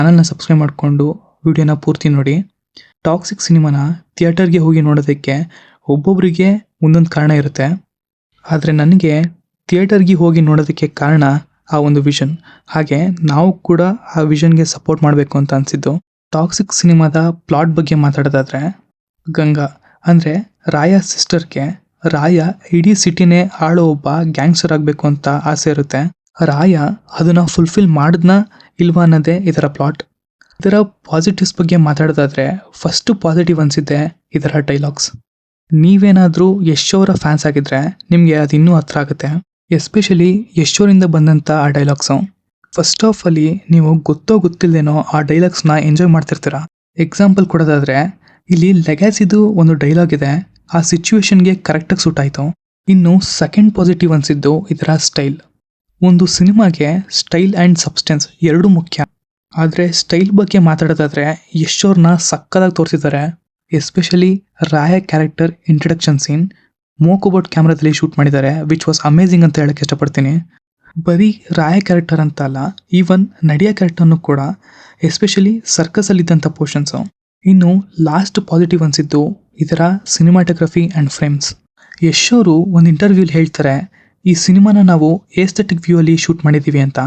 ಚಾನಲ್ನ ಸಬ್ಸ್ಕ್ರೈಬ್ ಮಾಡಿಕೊಂಡು ವಿಡಿಯೋನ ಪೂರ್ತಿ ನೋಡಿ. ಟಾಕ್ಸಿಕ್ ಸಿನಿಮಾನ ಥಿಯೇಟರ್ಗೆ ಹೋಗಿ ನೋಡೋದಕ್ಕೆ ಒಬ್ಬೊಬ್ಬರಿಗೆ ಒಂದೊಂದು ಕಾರಣ ಇರುತ್ತೆ. ಆದರೆ ನನಗೆ ಥಿಯೇಟರ್ಗೆ ಹೋಗಿ ನೋಡೋದಕ್ಕೆ ಕಾರಣ ಆ ಒಂದು ವಿಷನ್. ಹಾಗೆ ನಾವು ಕೂಡ ಆ ವಿಷನ್ಗೆ ಸಪೋರ್ಟ್ ಮಾಡಬೇಕು ಅಂತ ಅನಿಸಿದ್ದು. ಟಾಕ್ಸಿಕ್ ಸಿನಿಮಾದ ಪ್ಲಾಟ್ ಬಗ್ಗೆ ಮಾತಾಡೋದಾದರೆ, ಗಂಗಾ ಅಂದರೆ ರಾಯ ಸಿಸ್ಟರ್ಗೆ ರಾಯ ಇಡೀ ಸಿಟಿನೇ ಆಳೋ ಒಬ್ಬ ಗ್ಯಾಂಗ್ಸ್ಟರ್ ಆಗಬೇಕು ಅಂತ ಆಸೆ ಇರುತ್ತೆ. ರಾಯ ಅದನ್ನು ಫುಲ್ಫಿಲ್ ಮಾಡಿದ್ನ ಇಲ್ವಾ ಅನ್ನೋದೇ ಇದರ ಪ್ಲಾಟ್. ಇದರ ಪಾಸಿಟಿವ್ಸ್ ಬಗ್ಗೆ ಮಾತಾಡೋದಾದರೆ, ಫಸ್ಟು ಪಾಸಿಟಿವ್ ಅನಿಸಿದ್ದೆ ಇದರ ಡೈಲಾಗ್ಸ್. ನೀವೇನಾದರೂ ಯಶ್ ಅವರ ಫ್ಯಾನ್ಸ್ ಆಗಿದ್ದರೆ ನಿಮಗೆ ಅದು ಇನ್ನೂ ಹತ್ರ ಆಗುತ್ತೆ. ಎಸ್ಪೆಷಲಿ ಯಶ್ ಅವರಿಂದ ಬಂದಂಥ ಆ ಡೈಲಾಗ್ಸು. ಫಸ್ಟ್ ಆಫ್ ಅಲ್ಲಿ ನೀವು ಗೊತ್ತೋ ಗೊತ್ತಿಲ್ಲದೇನೋ ಆ ಡೈಲಾಗ್ಸ್ನ ಎಂಜಾಯ್ ಮಾಡ್ತಿರ್ತೀರ. ಎಕ್ಸಾಂಪಲ್ ಕೊಡೋದಾದರೆ, ಇಲ್ಲಿ ಲೆಗ್ಯಾಸಿದು ಒಂದು ಡೈಲಾಗ್ ಇದೆ, ಆ ಸಿಚುವೇಶನ್ಗೆ ಕರೆಕ್ಟಾಗಿ ಸೂಟ್ ಆಯಿತು. ಇನ್ನು ಸೆಕೆಂಡ್ ಪಾಸಿಟಿವ್ ಅನಿಸಿದ್ದು ಇದರ ಸ್ಟೈಲ್. ಒಂದು ಸಿನಿಮಾಗೆ ಸ್ಟೈಲ್ ಆ್ಯಂಡ್ ಸಬ್ಸ್ಟೆನ್ಸ್ ಎರಡೂ ಮುಖ್ಯ. ಆದರೆ ಸ್ಟೈಲ್ ಬಗ್ಗೆ ಮಾತಾಡೋದಾದರೆ ಯಶ್ ಅವ್ರನ್ನ ಸಕ್ಕದಾಗಿ ತೋರಿಸಿದ್ದಾರೆ. ಎಸ್ಪೆಷಲಿ ರಾಯ ಕ್ಯಾರೆಕ್ಟರ್ ಇಂಟ್ರಡಕ್ಷನ್ ಸೀನ್ ಮೋಕೋಬೋಟ್ ಕ್ಯಾಮ್ರಾದಲ್ಲಿ ಶೂಟ್ ಮಾಡಿದ್ದಾರೆ, ವಿಚ್ ವಾಸ್ ಅಮೇಝಿಂಗ್ ಅಂತ ಹೇಳಕ್ಕೆ ಇಷ್ಟಪಡ್ತೀನಿ. ಬರೀ ರಾಯ ಕ್ಯಾರೆಕ್ಟರ್ ಅಂತ ಅಲ್ಲ, ಈವನ್ ನಡಿಯಾ ಕ್ಯಾರೆಕ್ಟರ್ನು ಕೂಡ, ಎಸ್ಪೆಷಲಿ ಸರ್ಕಸಲ್ಲಿದ್ದಂಥ ಪೋರ್ಷನ್ಸು. ಇನ್ನು ಲಾಸ್ಟ್ ಪಾಸಿಟಿವ್ ಅನಿಸಿದ್ದು ಇದರ ಸಿನಿಮಾಟೋಗ್ರಫಿ ಆ್ಯಂಡ್ ಫ್ರೇಮ್ಸ್. ಯಶ್ ಅವರು ಒಂದು ಇಂಟರ್ವ್ಯೂಲಿ ಹೇಳ್ತಾರೆ, ಈ ಸಿನಿಮಾನ ನಾವು ಏಸ್ಥೆಟಿಕ್ ವ್ಯೂ ಅಲ್ಲಿ ಶೂಟ್ ಮಾಡಿದ್ದೀವಿ ಅಂತ.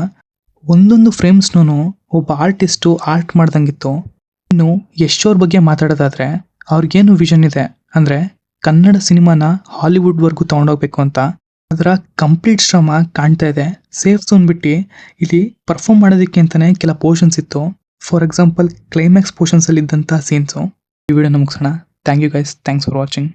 ಒಂದೊಂದು ಫ್ರೇಮ್ಸ್ನೂ ಒಬ್ಬ ಆರ್ಟಿಸ್ಟು ಆರ್ಟ್ ಮಾಡ್ದಂಗಿತ್ತು. ಇನ್ನು ಯಶ್ ಅವ್ರ ಬಗ್ಗೆ ಮಾತಾಡೋದಾದರೆ, ಅವ್ರಿಗೇನು ವಿಷನ್ ಇದೆ ಅಂದರೆ ಕನ್ನಡ ಸಿನಿಮಾನ ಹಾಲಿವುಡ್ವರೆಗೂ ತೊಗೊಂಡೋಗ್ಬೇಕು ಅಂತ. ಅದರ ಕಂಪ್ಲೀಟ್ ಶ್ರಮ ಕಾಣ್ತಾ ಇದೆ. ಸೇಫ್ ಝೋನ್ ಬಿಟ್ಟು ಇಲ್ಲಿ ಪರ್ಫಾರ್ಮ್ ಮಾಡೋದಕ್ಕೆ ಅಂತಲೇ ಕೆಲ ಪೋರ್ಷನ್ಸ್ ಇತ್ತು. ಫಾರ್ ಎಕ್ಸಾಂಪಲ್ ಕ್ಲೈಮ್ಯಾಕ್ಸ್ ಪೋರ್ಷನ್ಸಲ್ಲಿ ಇದ್ದಂಥ ಸೀನ್ಸು. ಈ ವಿಡಿಯೋನ ಮುಗಿಸೋಣ. Thank you guys, thanks for watching.